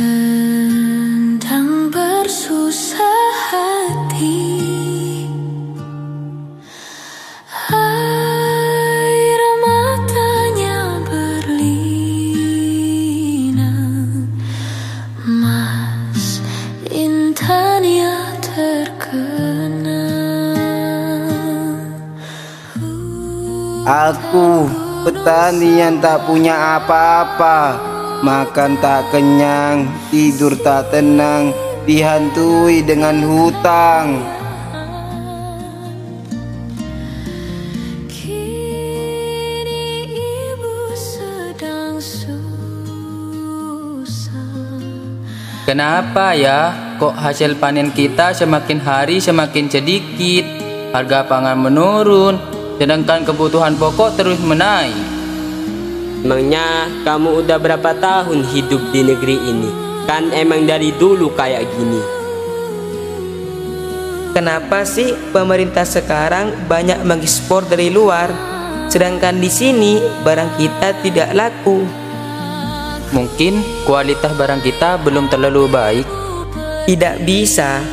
sedang bersusah hati, air matanya berlinang, mas intannya terkenang. Aku petani yang tak punya apa-apa, makan tak kenyang, tidur tak tenang, dihantui dengan hutang. Kini ibu sedang susah. Kenapa ya? Kok hasil panen kita semakin hari semakin sedikit, harga pangan menurun, sedangkan kebutuhan pokok terus menaik. Emangnya kamu udah berapa tahun hidup di negeri ini? Kan emang dari dulu kayak gini. Kenapa sih pemerintah sekarang banyak mengekspor dari luar, sedangkan di sini barang kita tidak laku? Mungkin kualitas barang kita belum terlalu baik. Tidak bisa.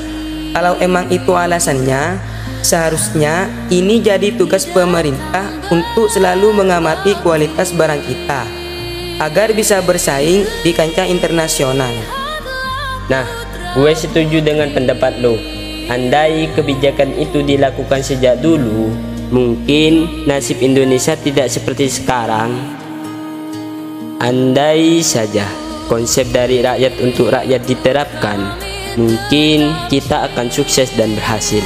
Kalau emang itu alasannya, seharusnya ini jadi tugas pemerintah untuk selalu mengamati kualitas barang kita agar bisa bersaing di kancah internasional. Nah, gue setuju dengan pendapat lo. Andai kebijakan itu dilakukan sejak dulu, mungkin nasib Indonesia tidak seperti sekarang. Andai saja konsep dari rakyat untuk rakyat diterapkan, mungkin kita akan sukses dan berhasil.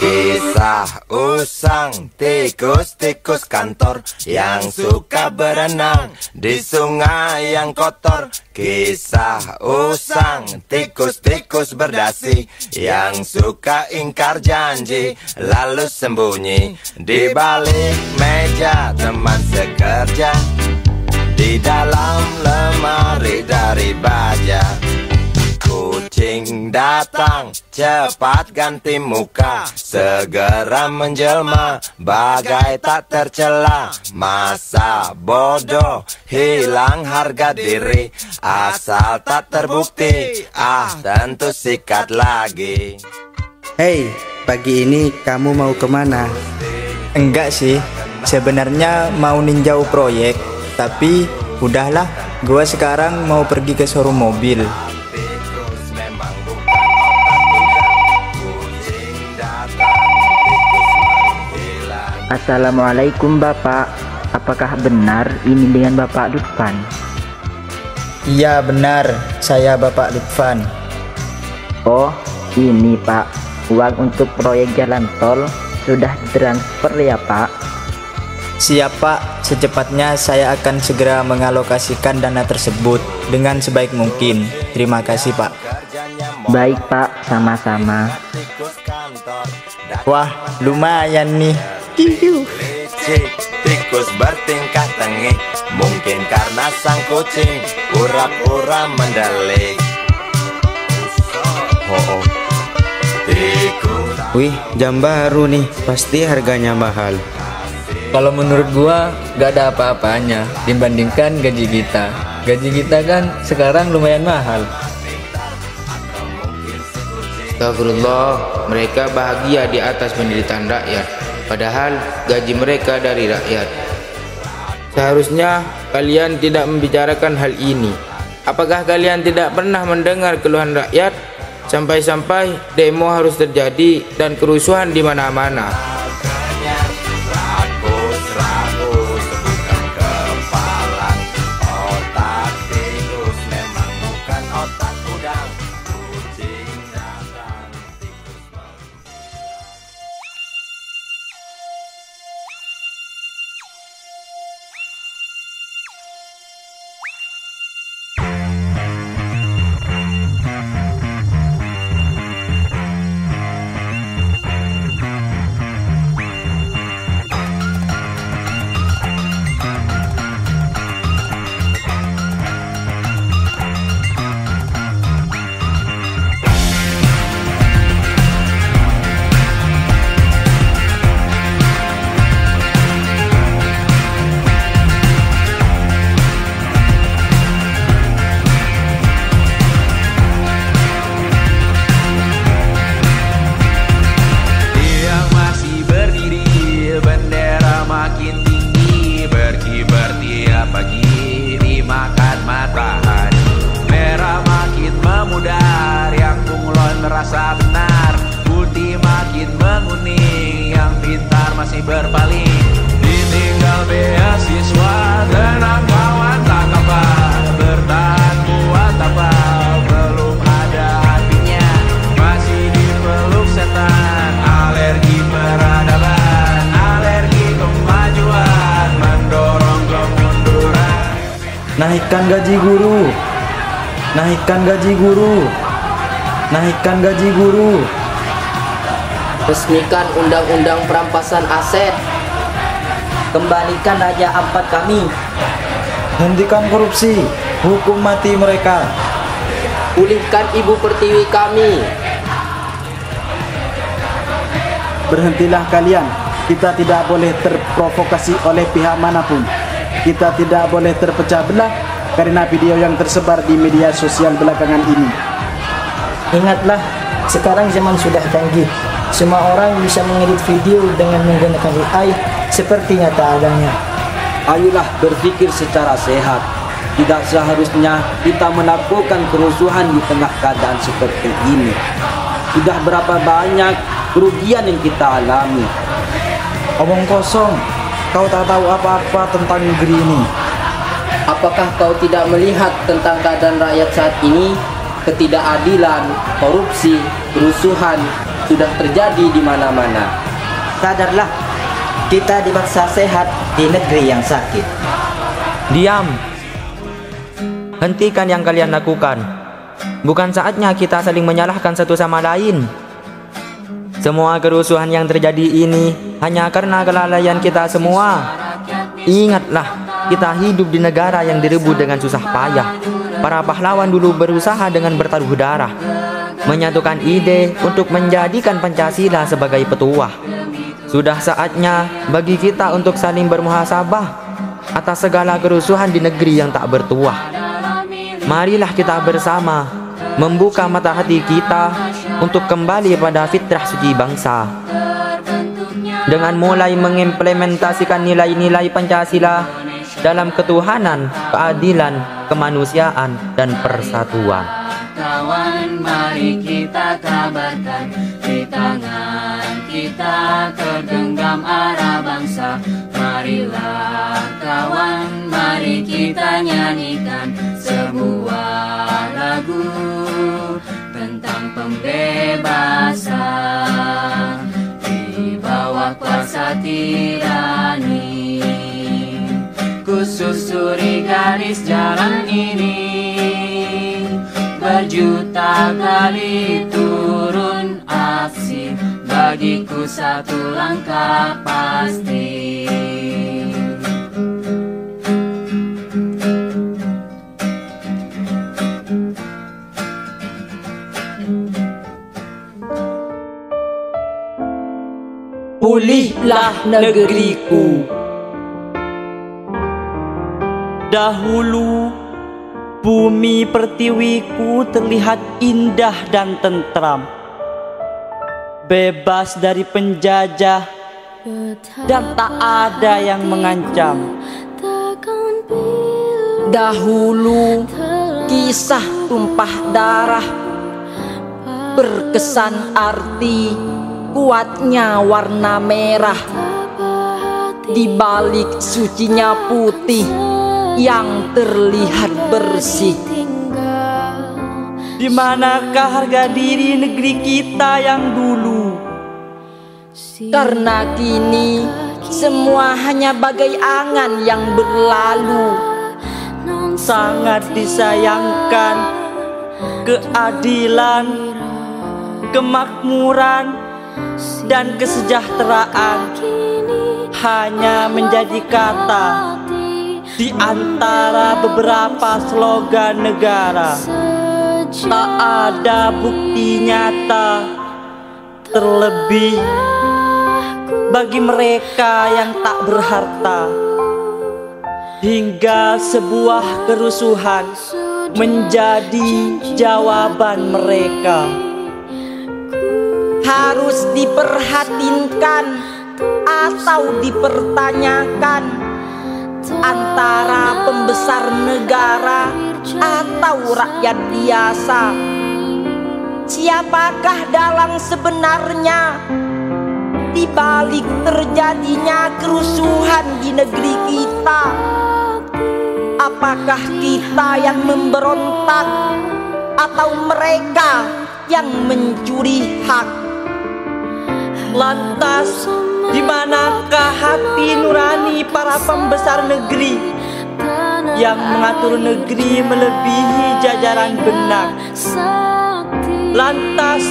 Kisah usang tikus-tikus kantor yang suka berenang di sungai yang kotor. Kisah usang tikus-tikus berdasi yang suka ingkar janji lalu sembunyi di balik meja teman sekerja, di dalam lemari dari baja. Kucing datang, cepat ganti muka, segera menjelma, bagai tak tercela. Masa bodoh, hilang harga diri, asal tak terbukti, tentu sikat lagi. Hei, pagi ini kamu mau kemana? Enggak sih, sebenarnya mau ninjau proyek, tapi udahlah, gua sekarang mau pergi ke showroom mobil. Assalamualaikum Bapak, apakah benar ini dengan Bapak Lutfan? Iya benar, saya Bapak Lutfan. Oh ini Pak, uang untuk proyek jalan tol sudah transfer ya Pak? Siap Pak, secepatnya saya akan segera mengalokasikan dana tersebut dengan sebaik mungkin. Terima kasih Pak. Baik Pak, sama-sama. Wah lumayan nih. Licik, tikus bertingkah tengik, mungkin karena sang kucing pura-pura mendelik. Tikus. Wih, jam baru nih, pasti harganya mahal. Kalau menurut gua gak ada apa-apanya dibandingkan gaji kita. Gaji kita kan sekarang lumayan mahal. Astagfirullah, mereka bahagia di atas penderitaan rakyat, padahal gaji mereka dari rakyat. Seharusnya kalian tidak membicarakan hal ini. Apakah kalian tidak pernah mendengar keluhan rakyat? Sampai-sampai demo harus terjadi dan kerusuhan di mana-mana. Rakus-rakus bukan kepala. Otak tikus memang bukan otak udang. Kucing datang, tikus pagi dimakan matahari. Merah makin memudar, yang bunglon merasa benar. Putih makin menguning, yang pintar masih berpaling. Ditinggal beasiswa, tenang kawan tak apa. Bertahan buat apa, belum ada artinya. Masih dipeluk setan, alergi peradaban, alergi kemajuan, mendorong kemunduran. Naikkan gaji guru. Naikkan gaji guru. Naikkan gaji guru. Resmikan undang-undang perampasan aset. Kembalikan Raja Ampat kami. Hentikan korupsi. Hukum mati mereka. Pulihkan Ibu Pertiwi kami. Berhentilah kalian. Kita tidak boleh terprovokasi oleh pihak manapun. Kita tidak boleh terpecah belah karena video yang tersebar di media sosial belakangan ini. Ingatlah, sekarang zaman sudah canggih. Semua orang bisa mengedit video dengan menggunakan AI seperti nyata adanya. Ayolah berpikir secara sehat. Tidak seharusnya kita melakukan kerusuhan di tengah keadaan seperti ini. Sudah berapa banyak kerugian yang kita alami. Omong kosong. Kau tak tahu apa-apa tentang negeri ini. Apakah kau tidak melihat tentang keadaan rakyat saat ini? Ketidakadilan, korupsi, kerusuhan sudah terjadi di mana-mana. Sadarlah, kita dipaksa sehat di negeri yang sakit. Diam. Hentikan yang kalian lakukan. Bukan saatnya kita saling menyalahkan satu sama lain. Semua kerusuhan yang terjadi ini hanya karena kelalaian kita semua. Ingatlah, kita hidup di negara yang direbut dengan susah payah. Para pahlawan dulu berusaha dengan bertaruh darah, menyatukan ide untuk menjadikan Pancasila sebagai petuah. Sudah saatnya bagi kita untuk saling bermuhasabah atas segala kerusuhan di negeri yang tak bertuah. Marilah kita bersama membuka mata hati kita untuk kembali pada fitrah suci bangsa, dengan mulai mengimplementasikan nilai-nilai Pancasila dalam ketuhanan, keadilan, kemanusiaan, dan persatuan. Kawan, mari kita kabarkan, di tangan kita tergenggam arah bangsa. Marilah kawan, mari kita nyanyikan sebuah lagu tentang pembebasan di bawah kuasa tirani. Ku susuri garis jalan ini, berjuta kali turun aksi, bagiku satu langkah pasti. Pulihlah negeriku. Dahulu bumi pertiwiku terlihat indah dan tentram, bebas dari penjajah dan tak ada yang mengancam. Dahulu kisah tumpah darah berkesan arti kuatnya warna merah di balik sucinya putih yang terlihat bersih. Di manakah harga diri negeri kita yang dulu? Karena kini semua hanya bagai angan yang berlalu. Sangat disayangkan keadilan, kemakmuran, dan kesejahteraan hanya menjadi kata di antara beberapa slogan negara. Tak ada bukti nyata, terlebih bagi mereka yang tak berharta. Hingga sebuah kerusuhan menjadi jawaban mereka. Harus diperhatinkan atau dipertanyakan antara pembesar negara atau rakyat biasa. Siapakah dalang sebenarnya di balik terjadinya kerusuhan di negeri kita? Apakah kita yang memberontak atau mereka yang mencuri hak? Lantas, di manakah hati nurani para pembesar negeri yang mengatur negeri melebihi jajaran benak? Lantas,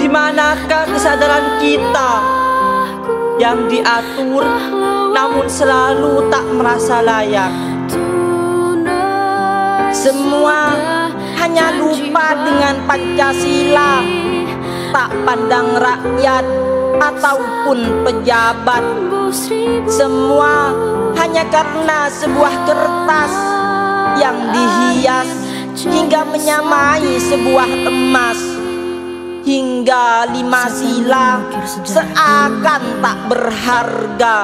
di manakah kesadaran kita yang diatur namun selalu tak merasa layak? Semua hanya lupa dengan Pancasila, tak pandang rakyat ataupun pejabat. Semua hanya karena sebuah kertas yang dihias hingga menyamai sebuah emas. Hingga 5 sila seakan tak berharga.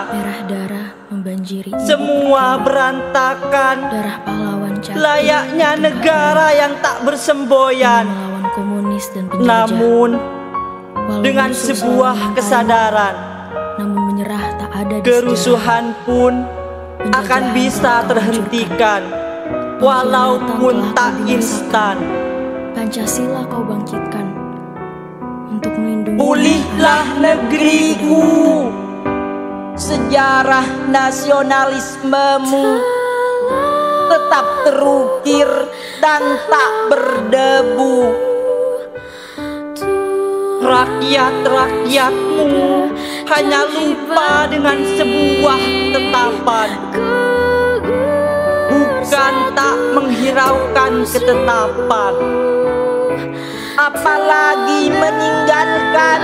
Semua berantakan, layaknya negara yang tak bersemboyan. Namun dengan sebuah kesadaran, kerusuhan pun akan bisa terhentikan, walaupun tak instan. Pancasila kau bangkitkan untuk melindungi. Pulihlah negeriku, sejarah nasionalismemu tetap terukir dan tak berdebu. Rakyat-rakyatmu hanya lupa dengan sebuah ketetapan, bukan tak menghiraukan ketetapan, apalagi meninggalkan,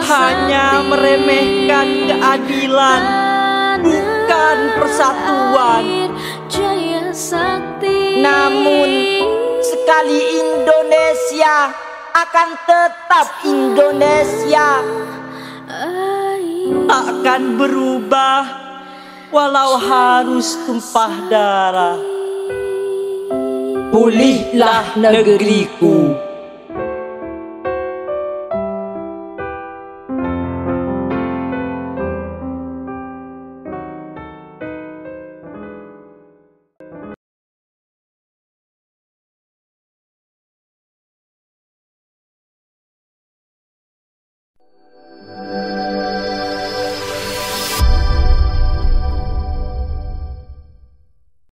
hanya meremehkan keadilan, bukan persatuan. Namun sekali Indonesia akan tetap Indonesia, takkan berubah walau harus tumpah darah. Pulihlah negeriku.